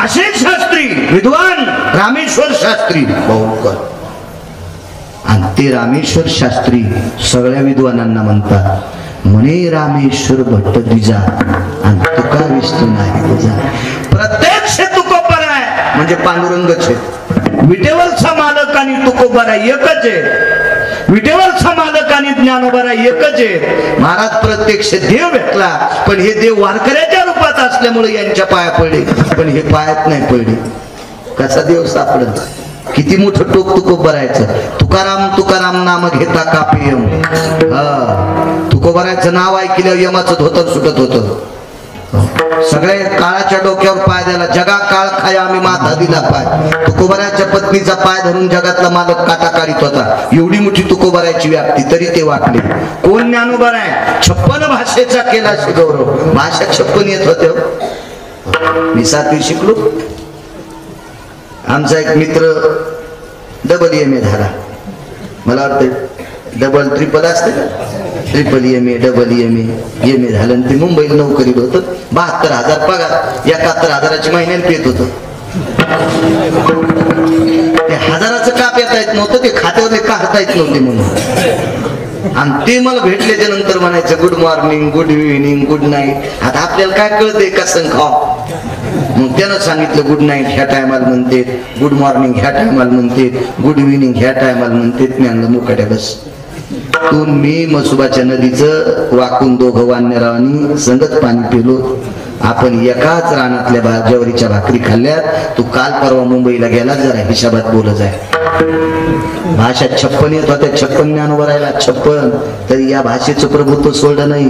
असे शास्त्री विद्वान रामेश्वर शास्त्री बहुकर. आणि ते रामेश्वर शास्त्री सगळ्या विद्वानांना म्हणतात म्हणे रामेश्वर भट्ट द्विजा आणि तुका विष्णू नाही तुझा. प्रत्यक्ष तुकोबर आहे म्हणजे पांडुरंगच आहे. विटेवरचा मालक आणि तुकोबर एकच आहे. विटेवरचा मालक आणि ज्ञानोबा एकच आहे. महाराज प्रत्यक्ष देव भेटला पण हे देव वारकऱ्याच्या रूपात असल्यामुळे यांच्या पाया पडले पण हे पायात नाही पडले. कसा देव सापडला. किती मोठं टोक तुकोबरायचं. तुकाराम तुकाराम नाम घेता कापेयम. तुकोबरायचं नाव ऐकलं यमाचं धोतर सुटत होतं. सगळे काळाच्या डोक्यावर पाय द्यायला जगा काळ खाय आम्ही माथा दिला पाय. तुकोबरायच्या पत्नीचा पाय धरून जगातला मालक काटा काढीत होता. एवढी मोठी तुकोबरायची व्याप्ती तरी ते वाटले. कोण ज्ञानोबा आहे. 56 भाषेचा केला गौरव. भाषा 56 येत होते. मी 7वी शिकलो. आमचा एक मित्र डबल MA झाला. मला वाटतं डबल ट्रिपल असते का. ट्रिपल MA डबल MA झालं. ते मुंबईला नोकरीला होतं. 72,000 पगार. 71,000ची महिन्याला पेत होतं. ते 1000चं का पेता येत नव्हतं. ते खात्यावर काढता येत नव्हते म्हणून. आणि ते मला भेटल्याच्या नंतर म्हणायचं good morning good evening good night. आता आपल्याला काय कळतंय कसं खाव. मग त्यानं सांगितलं गुड नाईट ह्या टायमाला म्हणते, गुड मॉर्निंग ह्या टायमाला म्हणते, गुड इव्हिनिंग ह्या टायमाला म्हणते. मी आणलं मुकाट्या बस. तू मी मसुबाच्या नदीचं वाकून दोघं वान्यरावांनी संगत पाणी पिलो. आपण एकाच रानातल्या ज्वारीच्या भाकरी खाल्ल्यात. तू काल परवा मुंबईला गेला जरा हिशाबात बोलत आहे. भाषा 56 येत होत्या. 56 ज्ञानोबा राहिला 56. तरी या भाषेचं प्रभुत्व सोडलं नाही.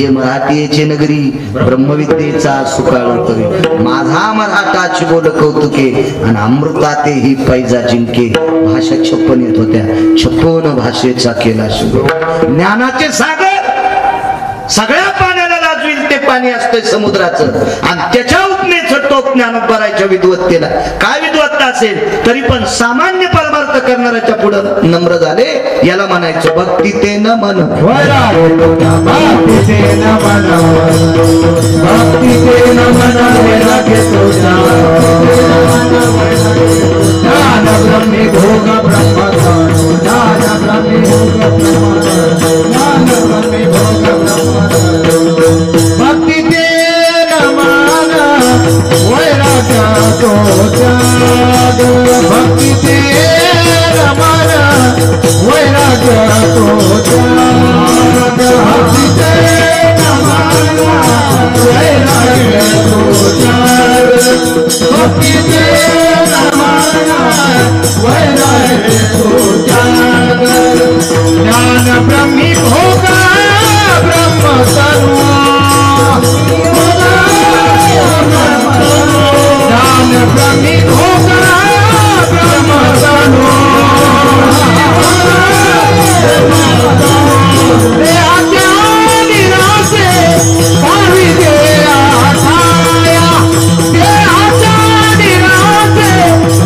ये मराठीचे नगरी ब्रह्मविद्येचा सुकाळ करी. माझा मराठाची बोल कौतुके आणि अमृताते ही पैजा जिंके. भाषा 56 येत होत्या. 56 भाषेचा केला शुभ. ज्ञानाचे सागर सगळ्या पाण्याला लाजवील ते पाणी असतंय समुद्राचं. आणि त्याच्या उपमेचं टोक ज्ञानोबरायच्या विद्वत्तेला. काय विद्वत्ता असेल तरी पण सामान्य परमार्थ करणाऱ्याच्या पुढं नम्र झाले. याला म्हणायचं भक्ती ते न मन. भक्ती ते न मन. भक्ती ते न मन. ज्ञान ब्रह्मी भोग ब्रह्म. ज्ञान ब्रह्मी भोग ब्रह्म. ज्ञान ब्रह्मी भोग ब्रह्म. भक्ती ते नमन वैराग्याचो त्याग. भक्ती ते नमन वैराग्याचो त्याग. भक्ती ते नमन वैराग्याचो त्याग. भक्ती ते नमन वैराग्याचो त्याग. ज्ञान ब्रह्मी भोग ब्रह्म सर्व. ज्ञान ब्रह्मी भोग ब्रह्म सर्व. निराशे पावी दे आठाया. देहाच्या निराशे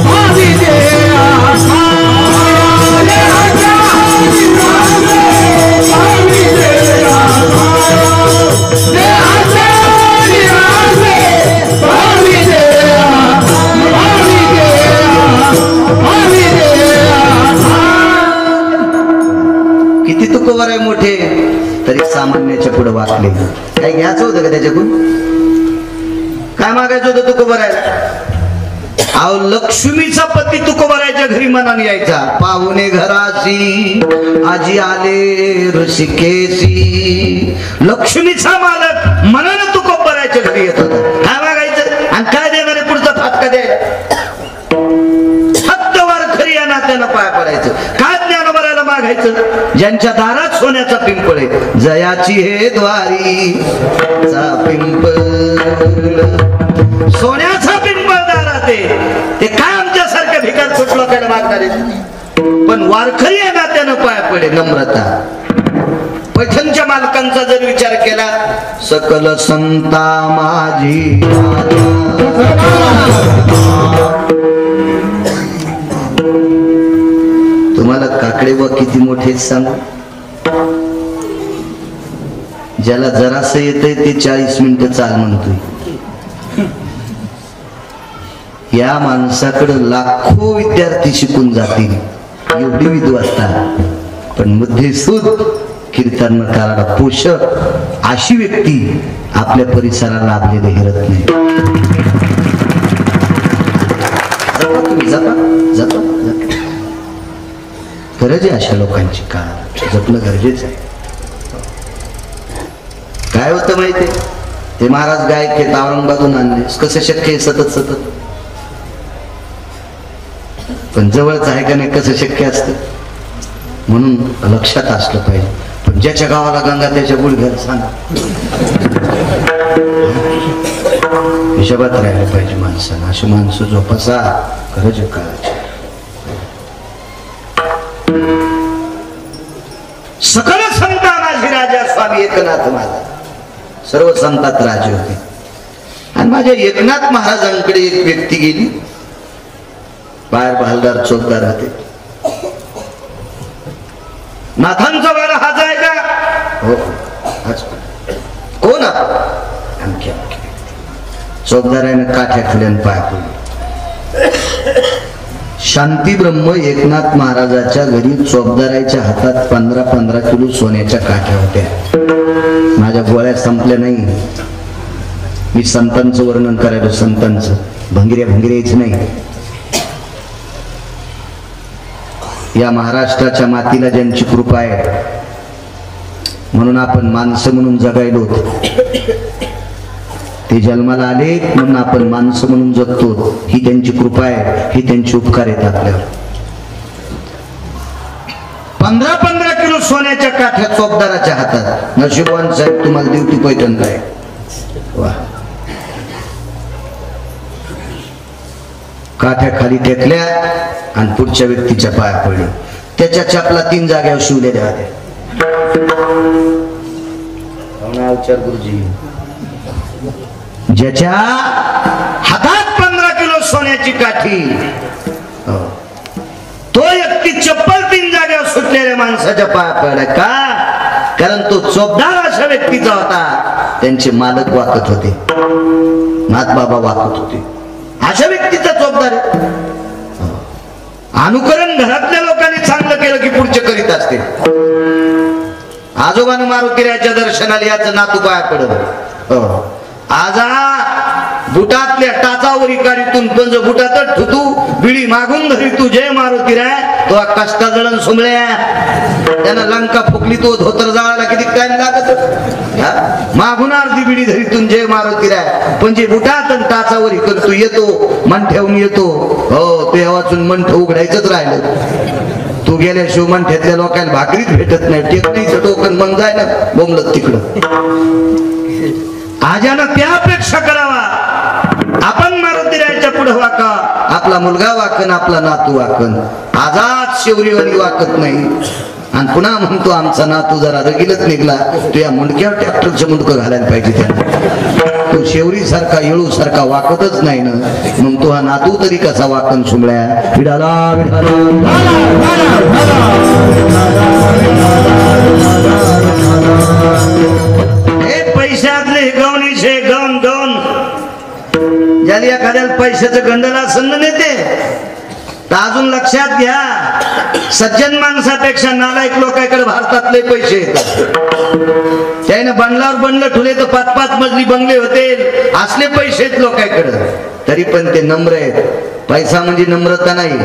पावी दे आठाया. देहाच्या निराशे पावी दे आठाया. देहाच्या निराशे पावी दे पावी दे किती तुकोबर आहे मोठे तरी सामान्याच्या पुढे वाकले. काय घ्यायचं होतं का त्याच्याकडून. काय मागायचं होतं तुकोबर आहे. अहो लक्ष्मीचा पती तुकोबरायच्या घरी मनाने यायचा. पाहुणे घराशी आजी आले ऋषिकेशी. लक्ष्मीचा मालक मनानं तुकोबरायच्या घरी येत होता. काय मागायचं आणि काय देणारे पुढचा फाटका द्यायचा. फक्त वारकरी या नात्यानं पाय पडायचं. काय ज्ञानोबरायला मागायचं. ज्यांच्या दारात सोन्याचा पिंपळ आहे. जयाची हे द्वारी चा पिंपळ. सोन्याचा पिंपळ दारात आहे. ते काय आमच्यासारख्या भिकार फुट लोकांना मागणारे. पण वारकरी या नात्यानं पाय पडे. नम्रता. पैठणच्या मालकांचा जर विचार केला. सकल संता माझी तुम्हाला काकडे व किती मोठे सांग. ज्याला जरासं येतंय ते 40 मिनिटं चाल म्हणतोय. या माणसाकडे लाखो विद्यार्थी शिकून जातील, एवढी विद्वत्ता, पण मुद्देसूद कीर्तनकाराला पोषक अशी व्यक्ती आपल्या परिसराला लाभलेले हिरत नाही. तुम्ही जपा गरज आहे अशा लोकांची, काळ जपणं गरजेचं आहे. काय होतं माहितीये, ते महाराज गायक हे औरंगाबादून आणले, कसं शक्य आहे सतत, पण जवळच आहे का नाही कसं शक्य असतं, म्हणून लक्षात असलं पाहिजे. पण ज्याच्या गावाला गंगा त्याच्या गुडघ्याला सांगा, हिशोबात राहिलं पाहिजे माणसानं. अशी माणसं जोपासा गरज काळाची. सकल संता माझी राजा स्वामी एकनाथ माझा, सर्व संतात राजे होते. आणि माझ्या एकनाथ महाराजांकडे एक व्यक्ती गेली, बाहेर बहालदार चौकदार होते. नाथांचा वारा हाच आहे का? हो हाच. कोण आणखी चौकदाराने काठ्या खाल्यान पाय पडले. शांती ब्रह्म एकनाथ महाराजाच्या घरी चौकदाराच्या हातात 15-15 किलो सोन्याच्या काठ्या होत्या. माझ्या गोळ्या संपल्या नाही. मी संतांचं वर्णन करायलो, संतांचं, भंगिऱ्याच नाही. या महाराष्ट्राच्या मातीला ज्यांची कृपा आहे म्हणून आपण माणसं म्हणून जगायलो, ते जन्माला आले म्हणून आपण माणसं म्हणून जगतो. ही त्यांची कृपा आहे, ही त्यांचे उपकार आहेत आपल्यावर. 15-15 किलो सोन्याच्या काठ्या चौकदाराच्या हातात. नशिबवान साहेब, तुम्हाला ड्युटी पैठण काय. वा. काठ्या खाली टेकल्या आणि पुढच्या व्यक्तीच्या पाया पडले. त्याच्या चपला 3 जाग्यावर शिवलेल्या होत्या. गुरुजी, ज्याच्या हातात 15 किलो सोन्याची काठी, तो व्यक्ती चप्पल 3 जाग्यावर सुटलेल्या माणसाच्या पाया पडला. का? कारण तो चोपदार अशा व्यक्तीचा होता. त्यांचे मालक वाकत होते, नाथबाबा वाकत होते. अशा व्यक्तीचा चोपदार आहे. अनुकरण घरातल्या लोकांनी चांगलं केलं की पुढचे करीत असते. आजोबानं मारुतीरायाच्या दर्शनाला याचं नातू पाया पडत. आजा बुटातल्या टाचावर इकारीतून पंज बुटात ठुतू, बिडी मागून धरी तू जय मारुतीराय. तो कष्टा जळण सुमल्या, त्यानं लंका फुकली, तो धोतर जाळायला किती टाइम लागत. मागून अर्धी बिडी धरीतून जय मारुतीराय, पंजे बुटात टाचावर इकड तू येतो, मन ठेवून येतो. हो, ते वाचून मन उघडायचंच राहिलं. तू गेल्याशिवाय मंठ्यातल्या लोकांना भाकरीच भेटत नाही. टेकणीचं टोकन मग जाय ना बोंबलत तिकडं. आजानं त्यापेक्षा करावा, आपण मारुतीरायाच्या पुढे वाका. आपला मुलगा वाकन, आपला नातू वाकन. आजाद शेवरीवाणी वाकत नाही. आणि पुन्हा म्हणतो आमचा नातू जरा रगीलच निघला, तू या मुंडक्यावर ट्रॅक्टरचं मुंडकं घालायला पाहिजे. त्याला तो शेवरी सारखा येळू सारखा वाकतच नाही ना, मग तो हा नातू तरी कसा वाकन सुमळ्या. विडाला पैशातले गवणीचे गवन गवन, ज्याला एखाद्याला पैशाचं गंडला असं नेते, तर अजून लक्षात घ्या, सज्जन माणसापेक्षा नालायक लोकांकडे भारतातले पैसे येतात. त्याने बंगल्यावर बंगलं ठुले तर 5-5 मजली बंगले होते. असले पैसे आहेत लोकांकडे, तरी पण ते नम्र आहेत. पैसा म्हणजे नम्रता नाही,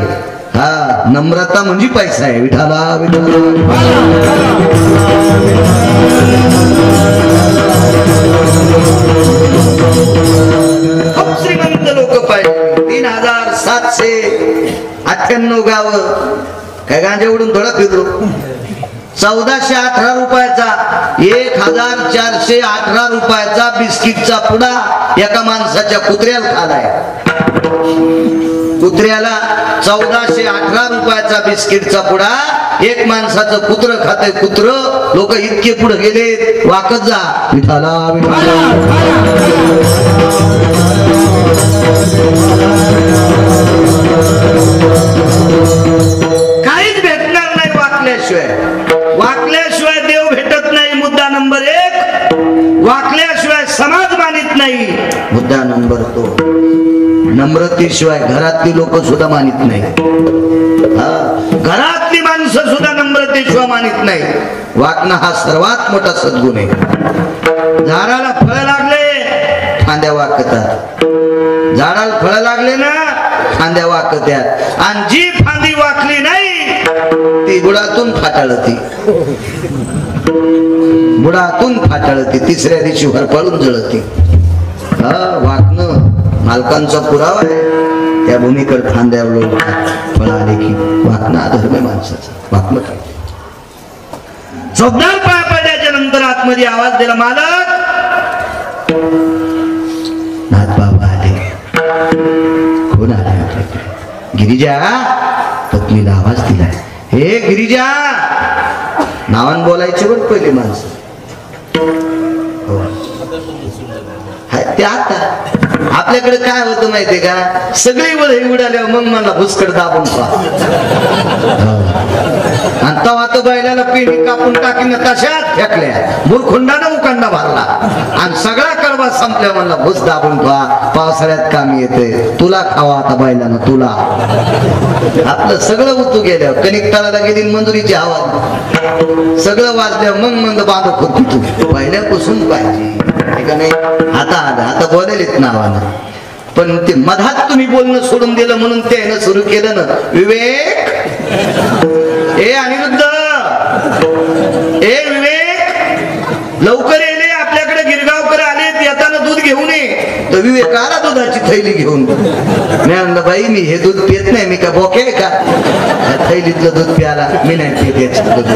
हा नम्रता म्हणजे पैसा आहे. विठाला खूप श्रीमंत लोक पाहिजे. 3798 गाव. काय गांजे उडून थोडा फिरलो. 1418 रुपयाचा, 1418 रुपयाचा बिस्किटचा पुडा एका माणसाच्या कुत्र्याला खालाय. कुत्र्याला 1418 रुपयाचा बिस्किटचा पुडा एक माणसाचं कुत्र खातंय. कुत्र लोक इतके पुढे गेले, वाकत जा. विठाला काहीच भेटणार नाही वाकल्याशिवाय. वाकल्याशिवाय देव भेटत नाही, मुद्दा नंबर 1. वाकल्याशिवाय समाज मानित नाही, मुद्दा नंबर 2. नम्रतेशिवाय घरातली लोक सुद्धा मानित नाही. घरातली माणसं सुद्धा नम्रतेशिवाय मानित नाही. वाकणं हा सर्वात मोठा सद्गुण आहे. झाडाला फळ लागले फांद्या वाकतात. झाडाला फळ लागले ना फांद्या वाकत्यात. आणि जी फांदी वाकली नाही ती बुडातून फाटाळती. बुडातून फाटाळती. तिसऱ्या दिवशी भरपळून जळती. वाकणं मालकांचा पुरावा आहे. त्या भूमीकडे फांद्या फळ आले की वाकणं अधर्म आहे माणसाचा. वाकणं काय चौकदार पाय पडल्याच्या नंतर आतमध्ये आवाज दिला, मालक नाथ बाबा आले. कोण आले आपल्याकडे? गिरिजा. पत्नीला आवाज दिलाय, हे गिरिजा. नावान बोलायचे बरं पहिले माणसं. हो ते आता आपल्याकडे काय होतं माहितीये का, सगळी वेळ उडाल्यावर मग मला भुसकड दाबून आणि तवा तो बैलाला पिढी कापून टाकीन तशाच फेकल्या. मुरखुंडानं उकांडा भरला आणि सगळा कडबा संपल्या. म्हणला भुस दाबून पावसाळ्यात कामी येते. तुला खावा आता बैलानं तुला. आपलं सगळं उतू गेल्यावर कणिक तळाला गेली मंजुरीची हवा सगळं वाजल्यावर मग बांधत होती तू पहिल्यापासून पाहिजे का नाही. आता बोलेलेत नावानं. पण ते मधात तुम्ही बोलणं सोडून दिलं म्हणून त्यानं सुरू केलं ना. विवेक ए अनिरुद्ध ए विवेक लवकर येले. आपल्याकडे गिरगावकर आले. येताना दूध घेऊन ये. तर विवेक आला दुधाची थैली घेऊन. मी म्हणलं बाई मी हे दूध पित नाही. मी का बोके आहे का थैलीतलं दूध प्याला? मी नाही पित दूध.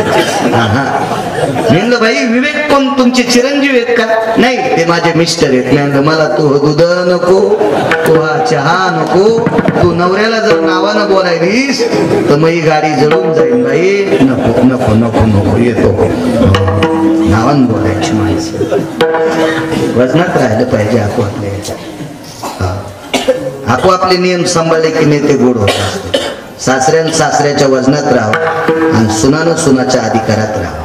म्हणलं बाई विवेक कोण तुमचे चिरंजीव आहेत का? नाही ते माझे मिस्टर आहेत. मी म्हणलं मला तू दूध नको, तू चहा नको. तू नवऱ्याला जर नावानं बोलायलीस तर मग ही गाडी जळून जाईल. बाई नको नको नको नको येतो. नावानं बोलायची माणसं. वजनात राहिलं पाहिजे आपोआपल्या याच्यात. आपोआपले नियम सांभाळले की नेते गोड होत असते. सासऱ्याच्या वजनात राहावं आणि सुनानं सुनाच्या अधिकारात राहावं.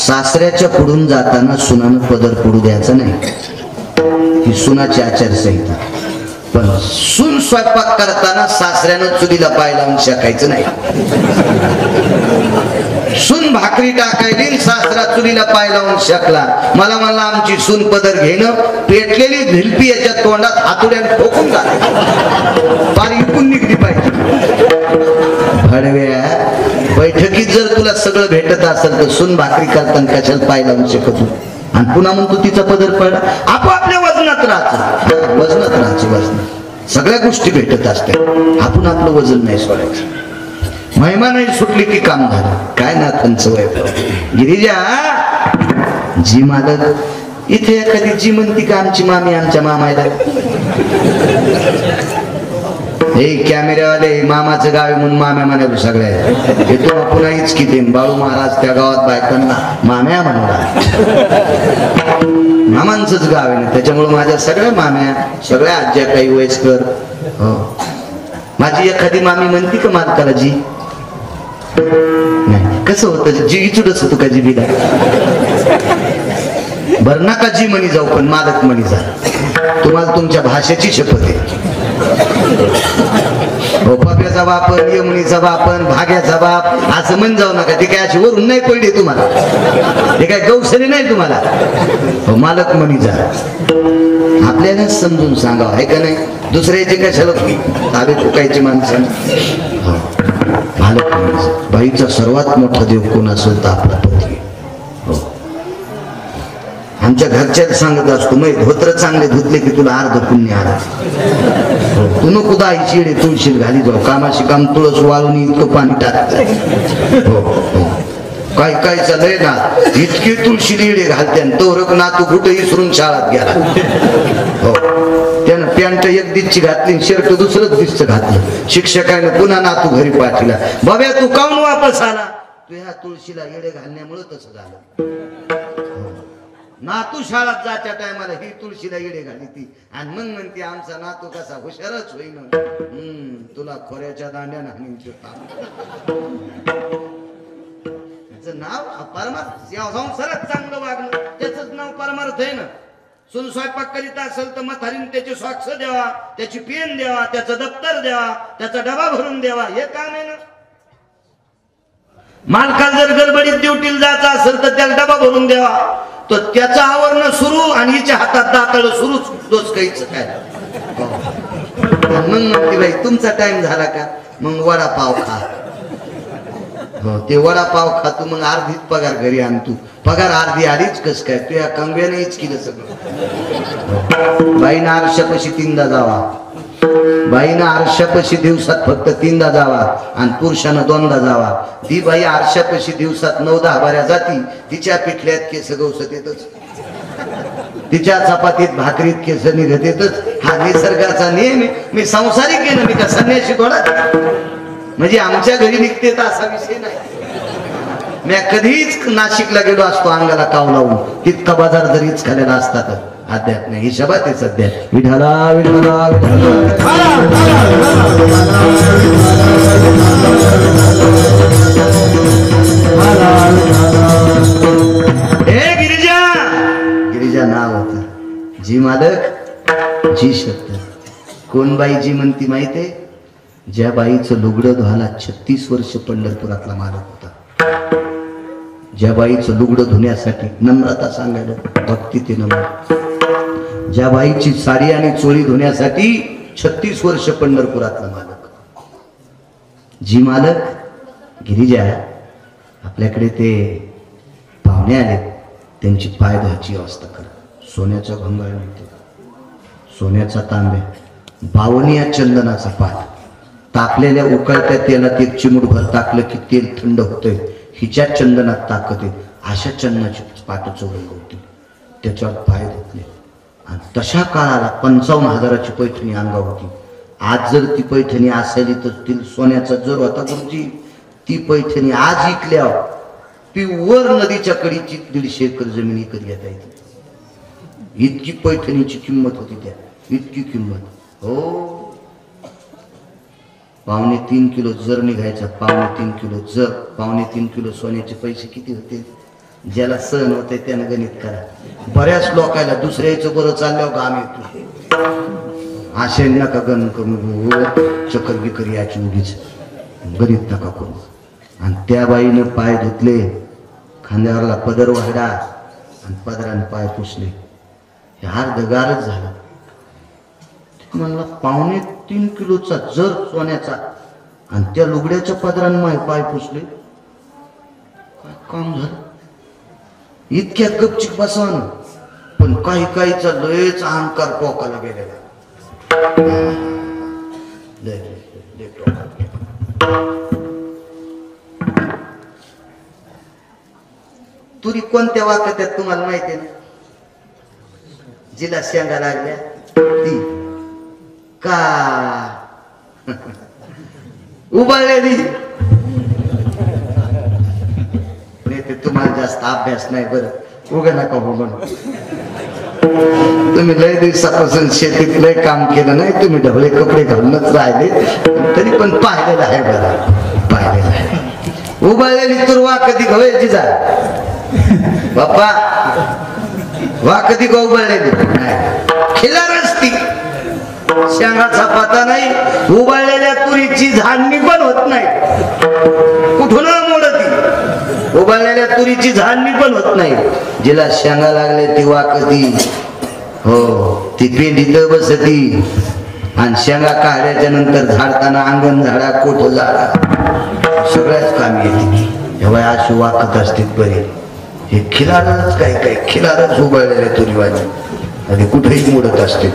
सासऱ्याच्या पुढून जाताना सुनानं पदर पुढू द्यायचा नाही. ही सुनाची आचारसंहिता. पण सून स्वयंपाक करताना सासऱ्यानं चुलीला पाय लावून शेकायचं नाही. सून भाकरी टाकायली सासरा चुलीला पाय लावून शेकला. मला म्हणला आमची सून पदर घेणं पेटलेली भिलपी याच्या तोंडात हातुड्याने ठोकून घाल बारी इकून निघली पाहिजे. भडव्या बैठकीत जर तुला सगळं भेटत असेल तर सून भाकरी करताना कशाला पाय लावून शकत. आणि पुन्हा म्हणतो तिचा पदर पडला. आपोआपल्या वजनात राहायचं. वजनात राहायचं. वजनात सगळ्या गोष्टी भेटत असतात. आपण आपलं वजन नाही सोडायचं. महिमा नाही सुटली की काम झालं. काय नाथांचं वैभव. गिरिजा जी मालक इथे एखादी जी म्हणती का आमची मामी आमच्या मामाला हे कॅमेऱ्यावाले मामाचं गाव आहे म्हणून माम्या म्हणाले सगळ्या. येतो पुन्हा हीच किती बाळू महाराज त्या गावात बायकांना माम्या म्हणला. मामांचंच गाव आहे ना त्याच्यामुळे माझ्या सगळ्या माम्या सगळ्या आज्या काही वयस्कर. हो माझी एखादी मामी म्हणती का मालकाला जी? नाही. कसं होतं जी इचुडच होतो का जीबीला? बर नका जी म्हणी जाऊ पण मालक म्हणी जा. तुम्हाला तुमच्या भाषेची शपथ आहे. पप्याचा बापर यमुनीचा बापन भाग्याचा बाप असं म्हण जाऊ नका. ते काय अशी वरून नाही पडली तुम्हाला. ते काय गौसरी नाही तुम्हाला. मालक म्हणी जा. आपल्याला समजून सांगावं आहे का नाही. दुसऱ्याचे कशाला ताबे चुकायची माणसं. मालक म्हणी जा. बाईचा सर्वात मोठा देव कोण असेल तर आपला पती. आमच्या घरच्यात सांगत असतो मग धोत्र चांगले धुतले की तुला अर्ध पुण्य आला. तू नको दाई चिडे तुळशील घाली जाऊ. कामाशी काम तुळस वाळून इतकं पाणी टाकत. काय काय चालय ना इतके तुळशी लिडे घालते तोरक ना तू कुठे इसरून शाळात गेला. हो त्यानं पॅन्ट एक दिसची घातली शर्ट दुसरंच दिसचं घातलं. शिक्षकाने पुन्हा नातू घरी पाठवला. बाब्या तू काऊन वापस आला? तू ह्या तुळशीला येडे घालण्यामुळे तसं झालं. नातू शाळेत जाच्या टायमाला ही तुळशीला येडे घाली ती आणि मग म्हणते आमचा नातू कसा हुशारच होईन. तुला खोऱ्याच्या दांड्यानं नाव परमार्थ संसारात चांगलं वागणं त्याच नाव परमार्थ आहे ना. सून स्वयंपाक करीत असेल तर म्हातारीने त्याचे सॉक्स द्यावा, त्याची पेन द्यावा, त्याचं दप्तर द्यावा, त्याचा डबा भरून द्यावा, हे काम आहे ना. मालकाला जर गडबडीत ड्युटीला जायचं असेल तर त्याला डबा भरून द्यावा, तर त्याचं आवरणं सुरू आणि हिच्या हातात दाताळ सुरूच, दोच काहीच काय. मग म्हणते बाई तुमचा टाइम झाला का, मग वडापाव खा. हो ते वडापाव खातो, मग अर्धीच पगार घरी आणतो. पगार अर्धी आलीच कस काय, तू या कंगव्यानेच केलं सगळं. बाईनं आरशापाशी 3दा जावा, बाईनं आरशापाशी दिवसात फक्त 3दा जावा आणि पुरुषानं 2दा जावा. ती बाई आरशापाशी दिवसात 9-10 बाऱ्या जाती, तिच्या पिठल्यात केस गवसत येतच, तिच्या चपातीत भाकरीत केस निघत येतच. हा निसर्गाचा नियम आहे. मी संसारिक केलं, मी का संन्यासी थोडा. म्हणजे आमच्या घरी निघते तर असा विषय नाही. मी कधीच नाशिकला गेलो असतो अंगाला काव लावून, तितका बाजार जरीच खालेला असता तर अध्यात्म ही शब्द आहे सध्या. विठाला विठाला हे गिरिजा, गिरिजा नाव होत. जी मालक जी शब्द. कोण बाई जी म्हणती माहितीये? ज्या बाईचं लुगडं धुवायला 36 वर्ष पंढरपुरातला मालक होता. ज्या बाईचं लुगडं धुण्यासाठी, नम्रता सांगायला भक्ती ते नम्र, ज्या बाईची साडी आणि चोळी धुण्यासाठी 36 वर्ष पंढरपुरातला मालक. जी मालक गिरिजा. आपल्याकडे ते पाहुणे आले, त्यांची पाय धुवायची व्यवस्था करा. सोन्याचा भंगार मिळतो, सोन्याचा तांब्या, बावनिया चंदनाचा पाट, तापलेल्या उकळत्या तेलात 1 चिमूटभर टाकलं की तेल थंड होतंय. हिच्या चंदनात ताकद आहे. अशा चंदनाची पाट चोळून होती, त्याच्यावर पाय धुतले. आणि तशा काळाला 55,000ची पैठणी अंगावर होती. आज जर ती पैठणी असायली तर ती सोन्याचा जर होता गुरुजी. ती पैठणी आज ऐकल्या पिवर नदीच्या कडीची 150 एकर जमीन विकत घेता येते. इतकी पैठणीची किंमत होती त्या, इतकी किंमत. हो 2.25 किलो जर निघायचा, 2.25 किलो जर, 2.25 किलो सोन्याचे पैसे किती होते? ज्याला सहन होते त्यानं गणित करा. बऱ्याच लोकांना दुसऱ्याचं बरं चालल्यावर घाम येतो. असे नका गण करून चक्कर बिकर याची उगीच गणित नका करू. आणि त्या बाईनं पाय धुतले, खांद्यावरला पदर वाढा आणि पदराने पाय पुसले. हे अर्धगारच झालं. म्हणला 2.25 किलोचा जर सोन्याचा आणि त्या लुगड्याच्या पदराने माय पाय पुसले. काय काम झालं? इतक्यात गपचिक बसवान. पण काही काहीचा लयच अहंकार पोकाला गेलेला. तुरी कोणत्या वाक्यात तुम्हाला माहिती आहे ना? जिला शेंगा लागल्या ती का उबाळलेली. ते तुम्हाला जास्त अभ्यास नाही बरं, उगा नका हो म्हणून. तुम्ही लय दिवसापासून शेतीत लय काम केलं नाही, तुम्ही ढवळे कपडे घालूनच राहिले, तरी पण पाहिलेलं आहे बरं, पाहिलेलं आहे. उबाळलेली तर वा कधी घावायची जा बाप्पा, वा कधी गा उबाळलेली खिलारच ती. शेंगाचा पत्ता नाही, उबाळलेल्या तुरीची झाडणी पण होत नाही. कुठून मोडती? उबाळलेल्या तुरीची झाडणी पण होत नाही. जिला शेंगा लागले ती वाकती. हो ती पेंडीत बसती आणि शेंगा काढल्याच्या नंतर झाडताना अंगण झाडा, कोठ झाडा, सगळ्याच कामी येते. तेव्हा अशी वाकत असते बरे. हे खिलारच काही काही खिलारच उबाळलेल्या तुरीवाजी आणि कुठेही मोडत असते.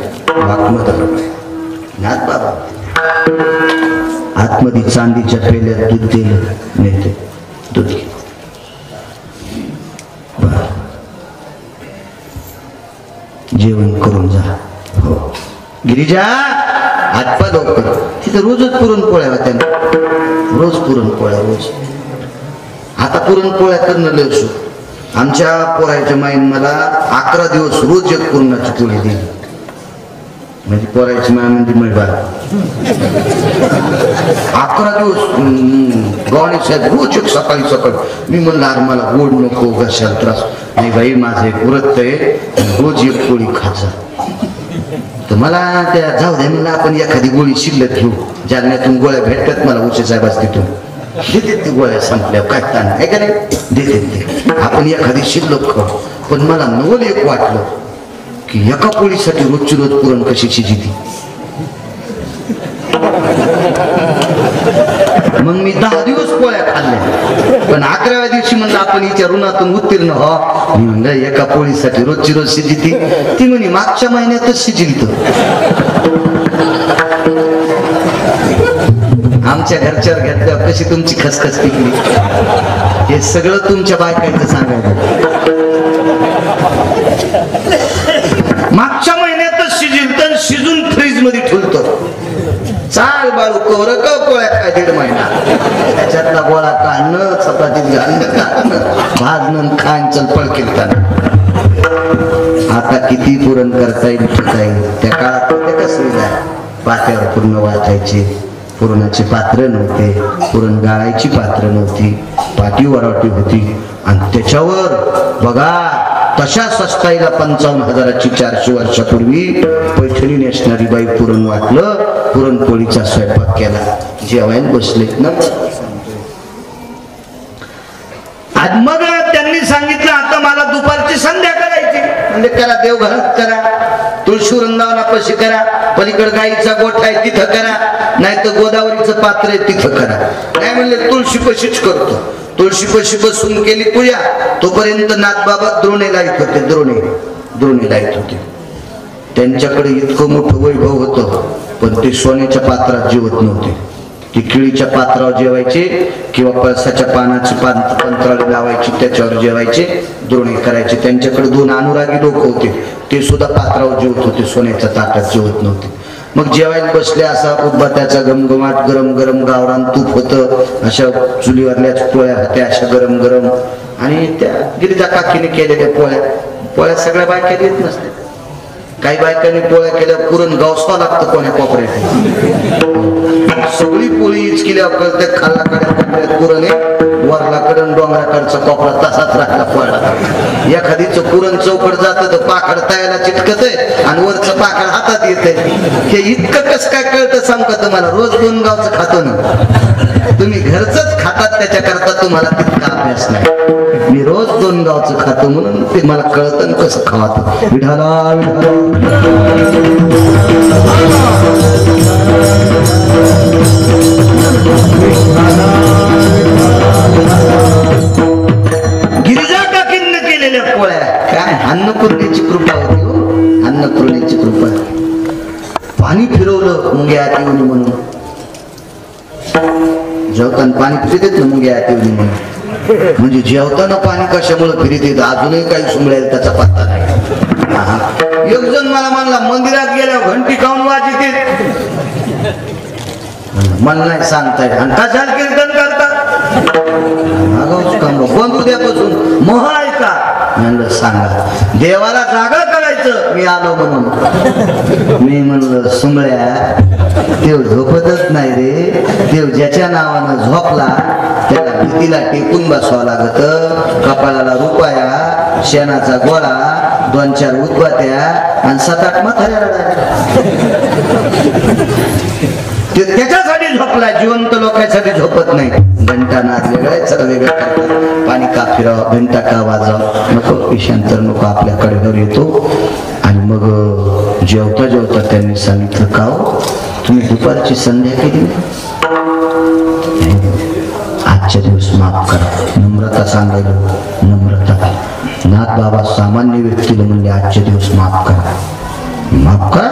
बाबा आतमध्ये चांदीच्या पेल्यात दूध दिलं नेते दूध घे. जेवण करून जा. हो गिरिजा आत्पा लवकर. तिथं रोजच पुरणपोळ्या होत्या ना, रोज पुरणपोळ्या रोज. आता पुरणपोळ्या करणं लय असो. आमच्या पोराच्या माईन मला 11 दिवस रोज एक पुरणाची पोळी दिली. म्हणजे पोरायची माय म्हणजे मिळवा 11 दिवस गवाणी साहेब रोज एक सकाळी सकाळी. मी म्हणलं अरे मला गोड नको, घशाला त्रास. नाही बाई माझं एक व्रत आहे, रोज एक गोळी खायचा. तर मला त्या जाऊ द्या म्हणलं आपण एखादी गोळी शिल्लक घेऊ. जालन्यातून गोळ्या भेटतात मला उचे साहेबाच तिथून देते ते गोळ्या संपल्या काय ताण आहे का नाही देते ते आपण एखादी शिल्लक खाऊ. पण मला नवल एक वाटलं की एका पोळीसाठी रोजची रोज पुरण कशी शिजिती. मग मी 10 दिवस पोळ्या खाल्ल्या. पण 11व्या दिवशी म्हणलं आपण हिच्या ऋणातून उत्तीर्ण हो. मी म्हणलं एका पोळीसाठी रोजची रोज शिजिती. ती म्हणे मागच्या महिन्यातच शिजिल. आमच्या घरच्यावर घेतल्यावर कशी तुमची खसखस पिकली हे सगळं तुमच्या बायकांचं सांगायचं. मागच्या महिन्यातच शिजिल तर शिजून फ्रीज मध्ये ठेवतो. चाल बाळू कोर का पोळ्या काय 1.5 महिना त्याच्यातला गोळा काढणं चपातीत घालणं भाजणं खाण चल पळकिरताना. आता किती पुरण करता येईल त्या काळात ते कसं पात्यावर पूर्ण वाटायचे. पुरणाची पात्र नव्हते, पुरण गाळायची पात्र नव्हती, पाटी वरावटी होती. आणि त्याच्यावर बघा तशा सस्ताईला 55,000ची 400 वर्षापूर्वी पैठणी नेसणारी बाई पुरण वाटलं, पुरणपोळीचा स्वयंपाक केला, जेवायला बसले ना. आज मग त्यांनी सांगितलं आता मला दुपारची संध्या करायची. म्हणजे करा देवघरात करा, तुळशी वृंदावनापाशी करा, पलीकडे गाईचा गोठा आहे तिथं करा, नाही तर गोदावरीचं पात्र आहे तिथं करा. नाही म्हणले तुळशीपाशीच करतो. तुळशीपाशी बसून केली पूजा. तोपर्यंत नाथबाबा द्रोणे लाईत होते. द्रोणे लाईत होते. त्यांच्याकडे इतकं मोठं वैभव होतं पण ते सोन्याच्या पात्रात जेवत नव्हते. ते केळीच्या पात्रावर जेवायचे किंवा पळसाच्या पानाची पंत्राळी लावायची त्याच्यावर जेवायचे, द्रोणे करायचे. त्यांच्याकडे 2 अनुरागी लोक होते, ते सुद्धा पात्रावर जेवत होते, सोन्याच्या ताटात जेवत नव्हते. मग जेवायला बसले असा उदबत्याचा घमघमाट, गरम गरम गावरान तूप होतं, अशा चुलीवरल्याच पोळ्या होत्या अशा गरम गरम. आणि त्या गिरिजा काकीने केलेल्या पोळ्या सगळ्या बायका देत नसतात. काही बायकांनी पोळ्या केल्या पुरण गावसावं लागतं कोण्या कोपऱ्यात. सगळी पोळीच केल्यावर कळते खाल्लाकडे पुरण आहे, वरलाकडे डोंगराकडचा कोपरा तसाच राहिला पोळा. एखादीचं पुरण चौकड जात तर पाखड तयाला चिटकत आहे आणि वरचं पाखड हातात येत आहे. हे इतकं कसं काय कळतं सांगता तुम्हाला. रोज 2 गावचं खातो ना तुम्ही, घरचंच खातात त्याच्याकरता तुम्हाला तितका अभ्यास नाही. मी रोज 2 गावचं खातो म्हणून ते मला कळतं कसं खावातं. विठाला गिरिजा काकींनी केलेल्या पोळ्या काय अन्नपूर्णेची कृपा होती. अन्नपूर्णेची कृपा. पाणी फिरवलं मुंग्या आत येऊन म्हणून. जेवताना पाणी फिरत ना मुंग्या आत येऊन म्हणून. म्हणजे जेवताना पाणी कशामुळे फिरत येत अजूनही काही सुमळेल त्याचा पत्ता नाही. एक जण मला म्हणला मंदिरात गेल्यावर घंटी काऊन वाजते. मला नाही सांगताय. आणि कशाला कीर्तन करतात बंद उद्यापासून मोह ऐका म्हणलं सांगा. देवाला जागा करायचं मी आलो म्हणून. मी म्हणलं सुमळ्या देव झोपतच नाही रे. देव ज्याच्या नावानं झोपला त्याला भीतीला टेकून बसवावं लागत. कपाळाला रुपया, शेणाचा गोळा, 2-4 उदबत्या आणि 7-8 म्हाताऱ्या. त्याच्यासाठी झोपला. जिवंत लोकांसाठी झोपत नाही. घंटा नाद वेगळा सगळं वेगळं करतात. पाणी का फिरावं, घंटा का वाजावं नको, विषयांतर नको आपल्याकडे घर येतो. आणि मग जेवता जेवता त्यांनी सांगितलं का तुम्ही दुपारची संध्या केली, आजच्या दिवस माफ करा. नम्रता सांगायला नम्रता. नाथ बाबा सामान्य व्यक्तीला म्हणले आजच्या दिवस माफ करा. माफ करा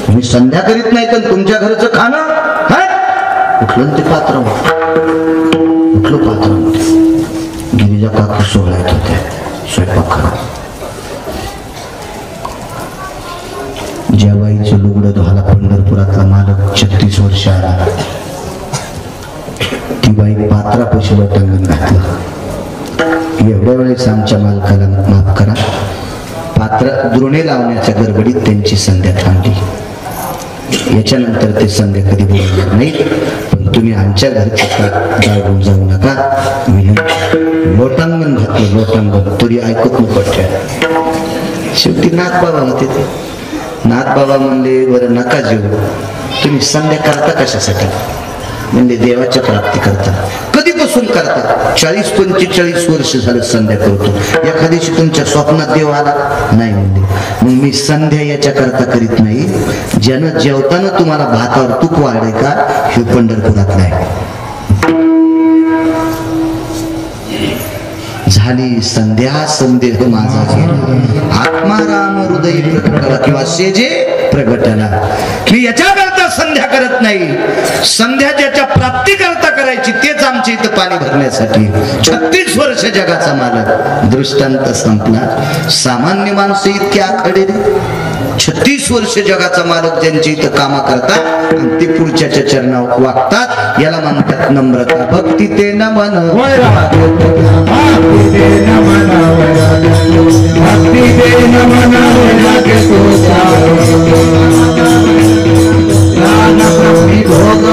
तुम्ही संध्या करीत नाही तर तुमच्या घरचं खाणं कुठलं ते पात्र कुठलं पात्र. गिरिजा काकी सोहळ्यात होत्या स्वयंपाक करा. ज्या बाईचं लुगडं धुवायला पंढरपुरातला मालक 36 वर्ष आला, ती बाई पात्रापाशी वटांगण घातलं. एवढ्या वेळेस आमच्या मालकाला माफ करा. पात्र द्रोणे लावण्याच्या गडबडीत त्यांची संध्या थांबली. याच्यानंतर ते संध्या कधी बोलणार नाहीत. पण तुम्ही आमच्या घरचं जाळून जाऊ नका. लोटांगण घातलं, लोटांगण, तरी ऐकत नको. शेवटी नाथ बाबा होते ते. नाथ बाबा म्हणले बरं नका जेवू, तुम्ही संध्या करता कशासाठी? म्हणजे देवाच्या प्राप्ती करता. कधीपासून करता? 40-45 वर्ष झालं संध्या करतो. एखाद्याशी तुमच्या स्वप्नात देव आला नाही म्हणले, मग मी संध्या याच्या करता करीत नाही, ज्यानं जेवताना तुम्हाला भातावर तूप वाढे का हे पंढरपुरात नाही. झाली संध्या, संदेह माझा गेला, आत्माराम हृदय प्रकटला किंवा सेजे प्रगटला. मी याच्या करता संध्या करत नाही, संध्या ज्याच्या प्राप्ती करता करायची तेच आमच्या इथं पाणी भरण्यासाठी. 36 वर्ष जगाचा मालक. दृष्टांत संपला. सामान्य माणसं इतके आखडे, 36 वर्ष जगाचा मालक ज्यांच्या इथं कामा करतात आणि ते पुढच्याच्या चरणावर वागतात, याला म्हणतात नम्रता. भक्ती ते नमन, भक्ती ते नमन, भक्ती ते नमन, भोग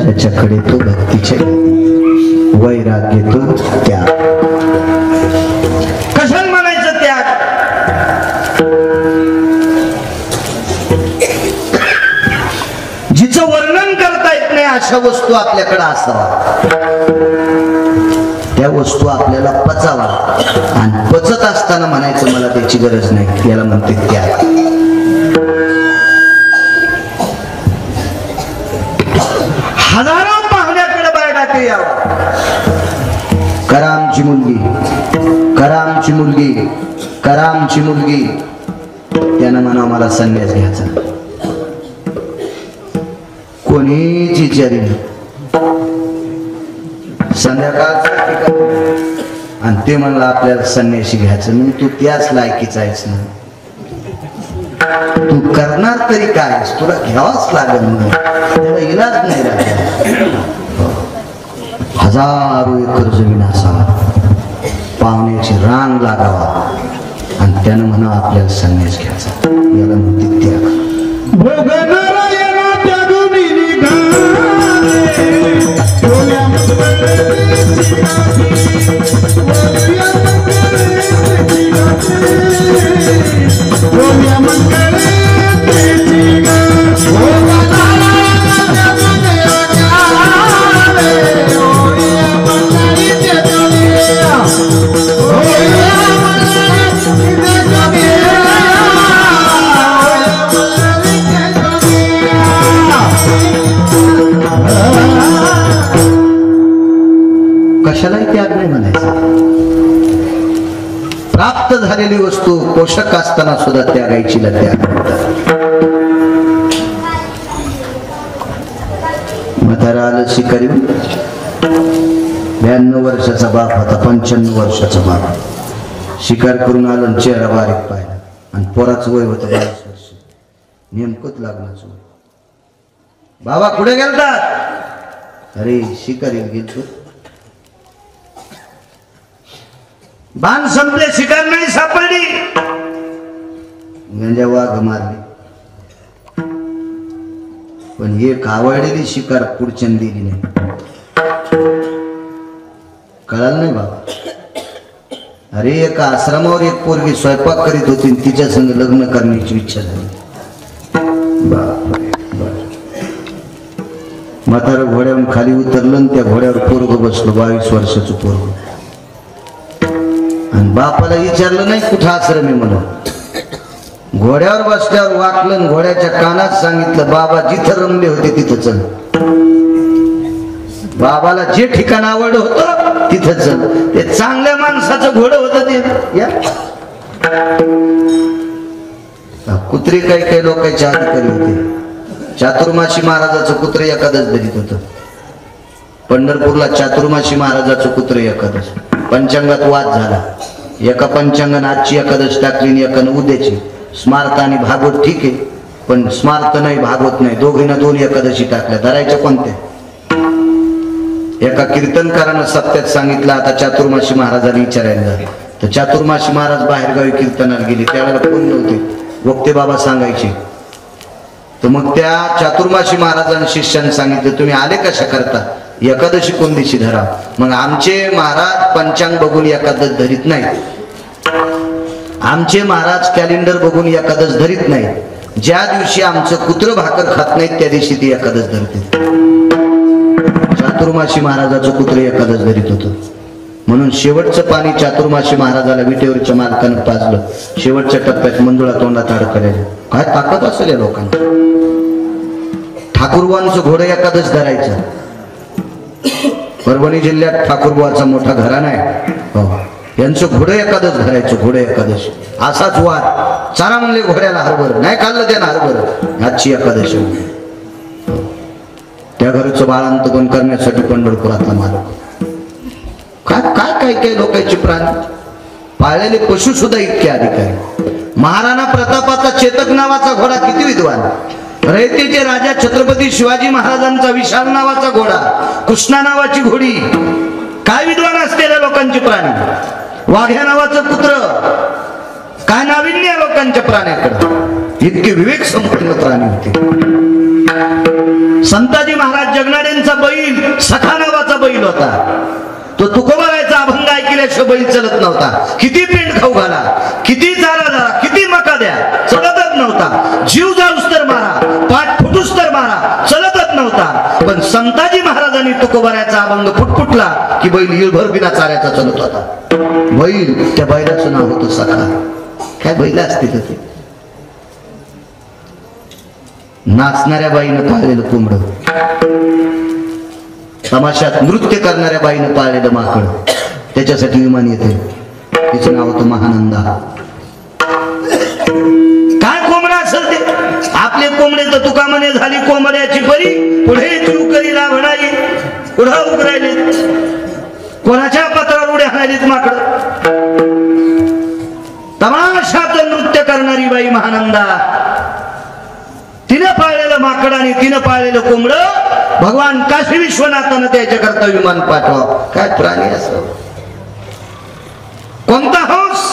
ज्याच्याकडे तो भक्तीचे वैराग्य तो त्याग. कशाला म्हणायचं त्याग? जिचं वर्णन करता येत नाही अशा वस्तू आपल्याकडे असावा, त्या वस्तू आपल्याला पचावा, आणि पचत असताना म्हणायचं मला त्याची गरज नाही, याला म्हणते त्याग. हजारो पाहुण्याकडे बायडाके यावं. करामची मुलगी, करामची मुलगी, करामची मुलगी, त्यानं म्हणा मला संन्यास घ्यायचा. कोणीच विचारी नाही. संध्याकाळचं ठिकाण आणि ते म्हणलं आपल्याला संन्यासी घ्यायचं. मग तू त्याच लायकीचा आहेस ना, तू करणार तरी काय, तुला घ्यावाच लागेल म्हणून, त्याला इलाज नाही राहिला. हजारो एकर जमीन असावा, पाहुण्याची रांग लागावा, आणि त्यानं म्हणा आपल्याला संन्यास घ्यायचा, याला म्हणते त्याग. कशालाही त्याग नाही म्हणायचा. प्राप्त झालेली वस्तू पोषक असताना सुद्धा त्यागायची त्याग म्हणतात. म्हातारा आलं शिकारी, 92 वर्षाचा बाप होता, 95 वर्षाचा बाप. शिकार करून आलं, चेहरा बारीक पाहिला, आणि पोराचं वय होतं 22 वर्ष. नेमकंच लागलाच. बाबा कुठे गेलतात? अरे शिकारीला गेलतो. बाण संपले, शिकार नाही सापडली. गंजा वाघ मारली, पण एक आवडलेली शिकार पुढच्यान दिली नाही. कळालं नाही बाबा. अरे एका आश्रमावर एक पोरगी स्वयंपाक करीत होती, तिच्या संग लग्न करण्याची इच्छा झाली. म्हातारा घोड्यावरून खाली उतरलं आणि त्या घोड्यावर पोरग बसलो, 22 वर्षाचं पोरग. आणि बापाला विचारलं नाही कुठं आश्रम आहे म्हणून. घोड्यावर बसल्यावर वाकलं, घोड्याच्या कानात सांगितलं, बाबा जिथं रमले होते तिथं चल. बाबाला जे ठिकाण आवडलं होतं तिथं चल. ते चांगल्या माणसाचं घोडं होतं ते. या कुत्री काही काही लोकांच्या अधिकारी होते. चातुर्माशी महाराजाचं कुत्र एकादश धरीत होतं. पंढरपूरला चातुर्माशी महाराजाचं कुत्र एकादश. पंचांगात वाद झाला. एका पंचांगाने आजची एकादश टाकली आणि एकानं उद्याची. स्मार्त आणि भागवत ठीक आहे, पण स्मार्त नाही भागवत नाही, दोघींना 2 एकादशी टाकल्या. धरायच्या कोणत्या? एका कीर्तनकारानं सत्यात सांगितलं. आता चातुर्माशी महाराजांनी विचारायला तर चातुर्माशी महाराज बाहेरगावी कीर्तनाला गेले. त्यावेळेला कोण नव्हते, वक्ते बाबा सांगायचे. तर मग त्या चातुर्माशी महाराजांनी शिष्याने सांगितलं, तुम्ही आले कशा करता? एकादशी कोण दिवशी धरा. मग आमचे महाराज पंचांग बघून एकादश धरीत नाही. आमचे महाराज कॅलेंडर बघून एकादश धरीत नाही. ज्या दिवशी आमचं कुत्र भाकर खात नाहीत त्या दिवशी ती एकादश धरते. चातुर्माशी महाराजाचं कुत्र एकादश धरीत होतं. म्हणून शेवटचं पाणी चातुर्माशी महाराजाला विटेवरच्या मालकानं पाजलं. शेवटच्या टप्प्यात मंजुळा तोंडात अडकलेलं. काय ताकद असेल या लोकांना. ठाकूरबांचं घोडं एकादश धरायचं. परभणी जिल्ह्यात ठाकूरबाचा मोठा घराणा आहे. हो, यांचं घोडं एकादश धरायचं. घोडं एकादश असाच वाद. चारा म्हणले घोड्याला हरभर नाही खाल्लं त्यानं हरभर. आजची एकादशी. त्या घरचं बाळांतपण करण्यासाठी पंढरपुरातला मालक. काय काय काय काय लोकांचे प्राणी पाळलेले पशु सुद्धा इतके अधिकारी. महाराणा प्रतापाचा चेतक नावाचा घोडा किती विद्वान. रयतेचे राजा छत्रपती शिवाजी महाराजांचा विशाल नावाचा घोडा, कृष्णा नावाची घोडी. काय विद्वान असलेल्या लोकांचे प्राणी. वाघ्या नावाचं पुत्र. काय नाविन्य या लोकांच्या प्राण्याकडे. इतके विवेक संपन्न प्राणी होते. संताजी महाराज जगनाड्यांचा बैल सखा नावाचा बैल होता. तो तुकोबारायचा अभंग ऐकल्याशिवाय बैल चलत नव्हता. किती पेंड खाऊ घाला, किती चारा झाला, किती मका द्या, चलतच नव्हता. जीव जाऊस तर मारा, पाठ फुटूस तर मारा, चलतच नव्हता. पण संताजी महाराजांनी तुकोबारायचा अभंग फुटफुटला की बैल हिळभर बिना चाऱ्याचा चलत होता. बैल, त्या बैलाचं नाव होतं सखा. काय बैल असतील ते. नाचणाऱ्या बाईनं पाळलेलं कोंबड, तमाशात नृत्य करणाऱ्या बाईनं पाळलेलं माकड, त्याच्यासाठी विमान येते. तिचं नाव होतं महानंदा. काय कोंबडा असेल ते. आपले कोंबडे तर तुका म्हणे झाली कोंबड्याची परी, पुढे चुकरी लाभणारी. पुढं उघडायले, कोणाच्या पत्रावर उड्या हाणालीत माकड. तमाशात नृत्य करणारी बाई महानंदा. तिनं पाळलेलं माकड आणि तिनं पाळलेलं कोंबड भगवान काशी विश्वनाथानं त्याच्याकरता विमान पाठवा. काय प्राणी असं. कोणता हंस.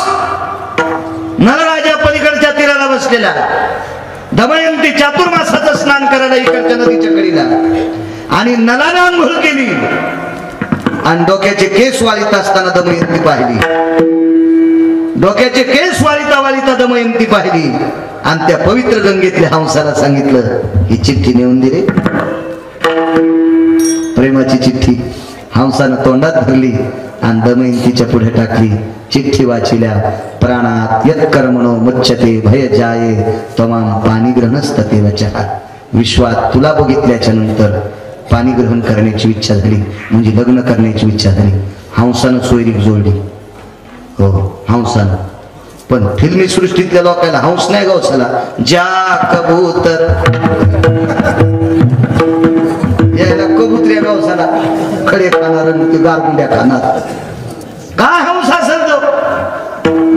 नळराजा पलीकडच्या तीराला बसलेला. दमयंती चातुर्मासाचं स्नान करायला इकडच्या नदीच्या कडीला, आणि नलाने आंघोळ केली आणि डोक्याचे केस वाळीत असताना दमयंती पाहिली. डोक्याचे केस वाळीता वाळीता दमयंती पाहिली आणि त्या पवित्र गंगेतल्या हंसाला सांगितलं, ही चिठ्ठी नेऊन दे रे. प्रेमाची चिठ्ठी हंसानं तोंडात धरली आणि दमयंतीच्या पुढे टाकली. चिठ्ठी वाचिल्या. प्राणात यत् कर्मणो मुच्यते भय जाये तमाम पाणी ग्रहणस्तते वचः. विश्वात तुला बघितल्याच्या नंतर पाणी ग्रहण करण्याची इच्छा झाली, म्हणजे लग्न करण्याची इच्छा झाली. हंसानं सोयरीक जोडली. हो, हंसानं. पण फिल्मी सृष्टीतल्या लोकांना हंस नाही गवसाला. ज्या कबूतर यायला कबुतऱ्या गवसाला खडे खाणार, गारगुंड्या खाणार. काय हंस असेल तो.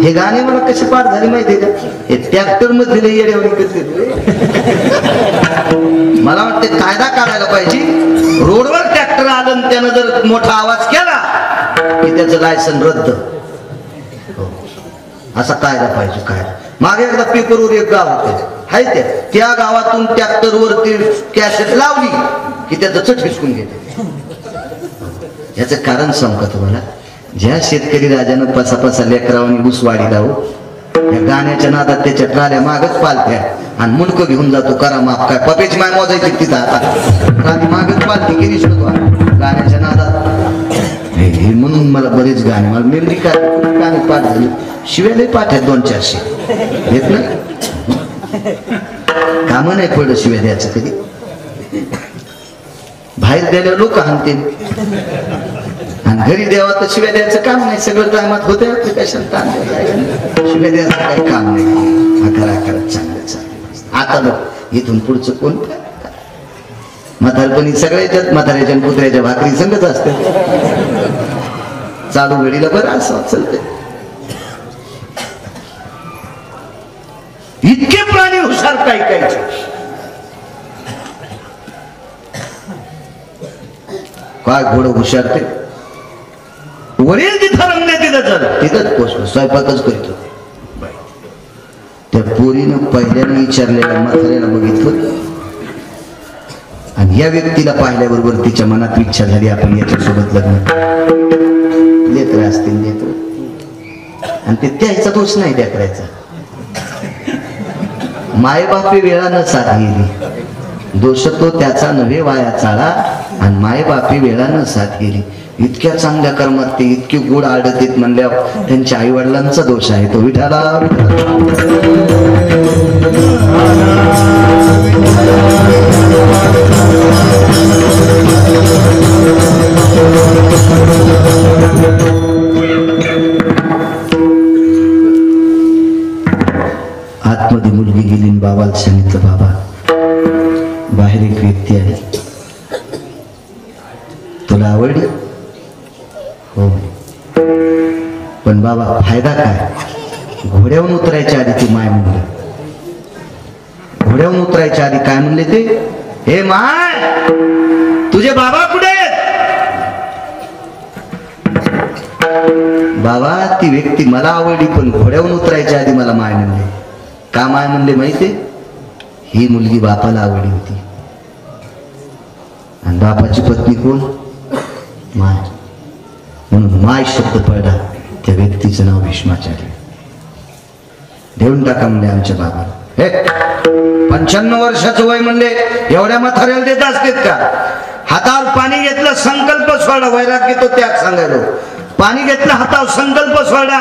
हे हे गाणे मला कसे पाठ झाले माहितीये का? हे ट्रॅक्टर मध्ये येड्यावरी करते. मला वाटते कायदा काढायला पाहिजे. रोडवर ट्रॅक्टर आलं त्यानं जर मोठा आवाज केला की त्याचं लायसन रद्द, असा कायदा पाहिजे. काय मागे एकदा पेपरवर एक गाव होते, हाय त्या गावातून ट्रॅक्टर वरती कॅसेट लावली की त्याचं चट हिसकून घेते. याचं कारण सांगू का तुम्हाला? ज्या शेतकरी राजानं पसापसा लेकरावानी ऊस वाढी लावू, या गाण्याच्या नादात त्याच्या ट्राल्या मागच पालत्या आणि मुंडकं घेऊन जातो. करा माफ, काय पपेची माय मोजायची तिथं आता मागच पालती केली शकतो गाण्याच्या नादात. हे म्हणून मला बरेच गाणे, मला मेमरी गाणे पाठ झाले. शिव्यालाही पाठ आहेत 200-400 येत नाही. कामं नाही पडलं शिव्या द्यायचं कधी. बाहेर द्यायला लोक हाणते आणि घरी द्यावा तर शिव्या द्यायचं काम नाही. सगळं टायमात होते कशाला शिव्या द्यायचं काही काम नाही. आकारा चांगलं चांगलं. आता लोक इथून पुढचं कोण म्हातारपणी सगळ्याच्यात म्हाताऱ्याच्या पुत्र्याच्या भाकरी संगत असते. चालू घडीला बरं असं चालते. इतके प्राणी हुशार काय काय. काय घोडं हुशार ते वडील तिथं रंगले तिथंच पोचलो. स्वयंपाकच करतो. त्या पोरीनं पहिल्यानं विचारलेल्या म्हाताऱ्याला बघितलं आणि या व्यक्तीला पाहिल्याबरोबर तिच्या मनात इच्छा झाली आपण याच्यासोबत लग्न. लेकर असतील लेकर, आणि ते त्याचा दोष नाही त्या करायचा. मायबापी वेळानं साथ गेली, दोष तो त्याचा नव्हे वाया चाळा, आणि मायबापी वेळानं साथ गेली. इतक्या चांगल्या कर्मात ते इतके गोड आडत म्हणल्यावर त्यांच्या आई वडिलांचा दोष आहे. तो विठाला आतमध्ये मुलगी गेली. बाबाला सांगितलं, बाबा बाहेर एक व्यक्ती आहे, तुला आवडली? हो. पण बाबा फायदा काय? घोड्यावरून उतरायच्या आधी ती माय म्हणली. घोड्यावरून उतरायच्या आधी काय म्हणले ते? हे माय, तुझे बाबा कुठे आहेत? बाबा ती व्यक्ती मला आवडली पण घोड्यावरून उतरायच्या आधी मला माय म्हणले. का माय म्हणले माहितीये? ही मुलगी बापाला आवडली होती आणि बापाची पत्नी कोण? माय. म्हणून माय शब्द पडला. त्या व्यक्तीचं नाव भीष्माचार्य. देऊन टाका म्हणले आमच्या बाबाला. हे 95 वर्षाचं वय म्हणले एवढ्या म्हाताऱ्याला देत असतात का? हातावर पाणी घेतलं, संकल्प सोडा. वैराग्य तो त्याग सांगायलो. पाणी घेतलं हातावर, संकल्प सोडा.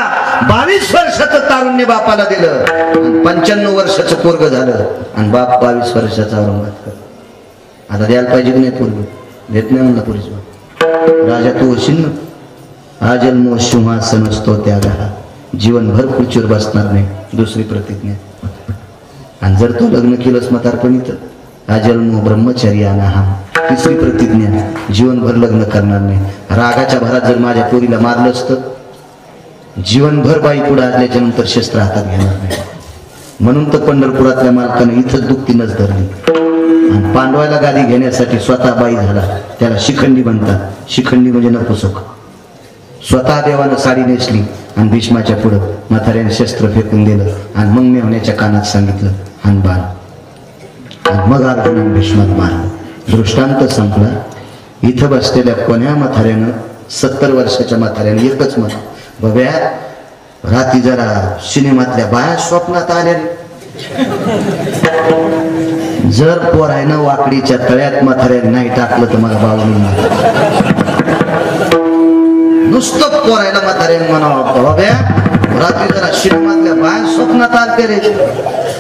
22 वर्षाचं तारुण्य बापाला दिलं, 95 वर्षाचं पोरग झालं आणि बाप 22 वर्षाचा औरंगाबाद. आता द्यायला पाहिजे की नाही पोरग? देत नाही म्हणला पुरुष. राजा तू होशील ना. हा जन्म सिंहासन असतो त्यागा, जीवनभर खुर्चीवर बसणार नाही. दुसरी प्रतिज्ञा. आणि जर तू लग्न केलंस म्हातारपणी तर हा जन्म ब्रह्मचर्याना. हा तिसरी प्रतिज्ञा, जीवनभर लग्न करणार नाही. रागाच्या भरात जर माझ्या पोरीला मारलं असतं, जीवनभर बाई पुढे आल्याच्या नंतर शस्त्र हातात घेणार नाही. म्हणून तर पंढरपुरातल्या मालकाने इथंच दुखतीनच धरली. आणि पांडवायला गादी घेण्यासाठी स्वतः बाई झाला. त्याला शिखंडी म्हणतात. शिखंडी म्हणजे नपुसक. स्वतः देवानं साडी नेसली आणि भीष्माच्या पुढं म्हाताऱ्याने शस्त्र फेकून दिलं आणि मग मेवण्याच्या कानात सांगितलं हान बाण. आणि मग अर्जुनाने भीष्मात मारलं. दृष्टांत संपला. इथं बसलेल्या कोण्या म्हाताऱ्यानं 70 वर्षाच्या म्हाताऱ्यानं एकच म्हणा, बघ्या रात्री जरा सिनेमातल्या बाया स्वप्नात आल्या. जर पोरायनं वाकडीच्या तळ्यात म्हाताऱ्याने नाही टाकलं तर मला बावली. नुसतं पोरायला म्हाताऱ्याने म्हणावं, बघ्या रात्री जरा सिनेमातल्या बाया स्वप्नात आलते रे.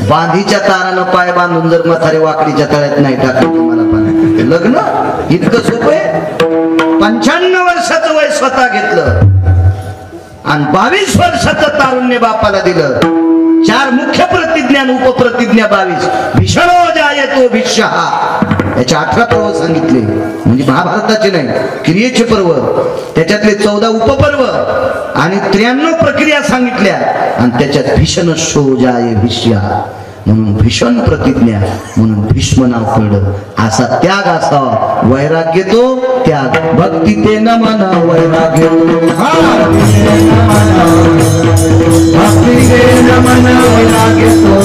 बांधीच्या तारानं पाय बांधून जर म्हातारे वाकडीच्या तळ्यात नाही टाकलं तुम्हाला पण लग्न इतकं सोपं आहे. 95 वर्षाचं वय स्वतः घेतलं आणि 22 वर्षाचं तारुण्य बापाला दिलं. 4 मुख्य प्रतिज्ञा आणि उपप्रतिज्ञा 22. भीषणो जायतो भिष्यः, याचे 18 पर्व सांगितले. म्हणजे महाभारताचे नाही, क्रियेचे पर्व, त्याच्यातले 14 उपपर्व आणि 93 प्रक्रिया सांगितल्या. आणि त्याच्यात भीषण शोजाय भिष्या म्हणून भीषण प्रतिज्ञा, म्हणून भीष्म नाव पडलं. असा त्याग असावा. वैराग्य तो त्याग, भक्ती ते न म्हणा वैराग्य, भक्ती ते न म्हणा वैराग्य तो